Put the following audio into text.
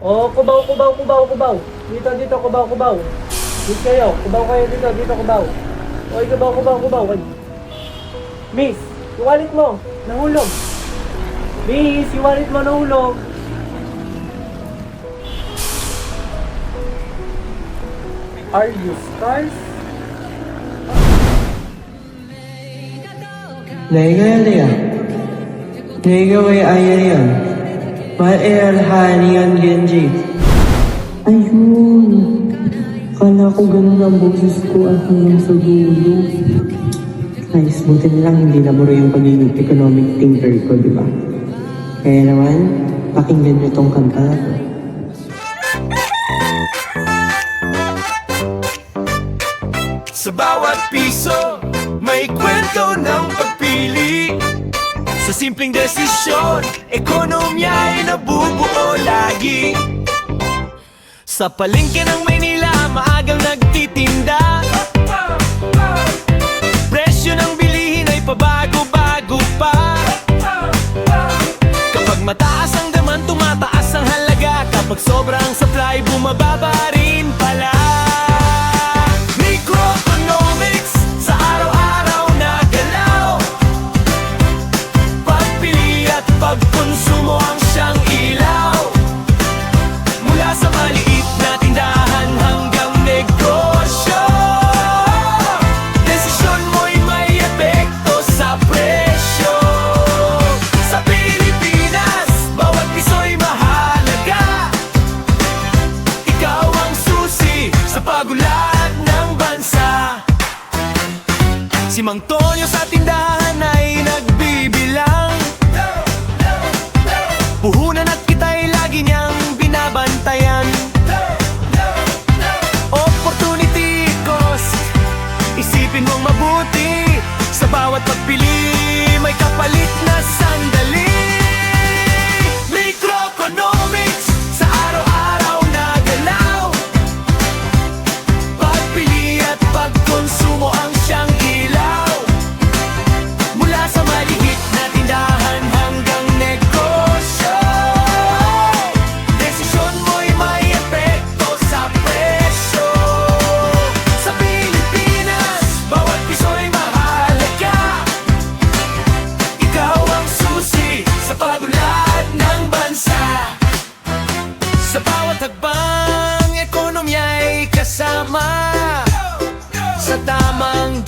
Oh, kubaw, kubaw, kubaw, kubaw. Dito, dito, kubaw, kubaw. Dito kayo, kubaw kayo dito, dito, kubaw. Oy, kubaw, kubaw, kubaw. Oy. Miss, yung wallet mo, nahulog. Miss, yung wallet mo nahulog. Are you scars? 내가 해야 내가 왜 아야리안 말해야 하니안 genji. Ayun, kala ko ganun ang boses ko at hanggang sa dulo. Nice, buti na lang hindi naburo yung pagiging economic thinker ko, di ba? Kaya naman, pakinggan niyo tong kanta na to. Sa bawat piso, may kwento ng pagpili. Sa simpleng desisyon, ekonomiya ay nabubuo lagi. Sa palengke ng Maynila, maagang nagtitinda. Presyo ng bilihin ay pabago-bago pa. Kapag mataas ang demand, tumataas ang halaga. Kapag sobrang supply, bumababa rin pala. Microeconomics sa araw-araw na galaw. Pagpili at pagkonsumo ang siyang ilaw. Mula sa maliit na tindahan hanggang negosyo, desisyon mo'y may epekto sa presyo. Sa Pilipinas, bawat piso'y mahalaga. Ikaw ang susi sa pag-unlad ng bansa. Si Mang Tonyo sa tindahan ay nagbibilang. Puhunan at kita'y lagi niyang binabantayan. Opportunity cost, isipin mong mabuti. Sa bawat pagpili, may kapalit na sandali. Microeconomics sa araw-araw na galaw. Pagpili at pagkonsumo ang siyang ilaw. Mula sa maliit na tindahan hanggang negosyo, desisyon mo'y may epekto sa presyo. Sa Pilipinas, bawat piso'y mahalaga. Ikaw ang susi sa pag-unlad ng bansa. Sa bawat hakbang, ekonomiya'y kasama. Sa tamang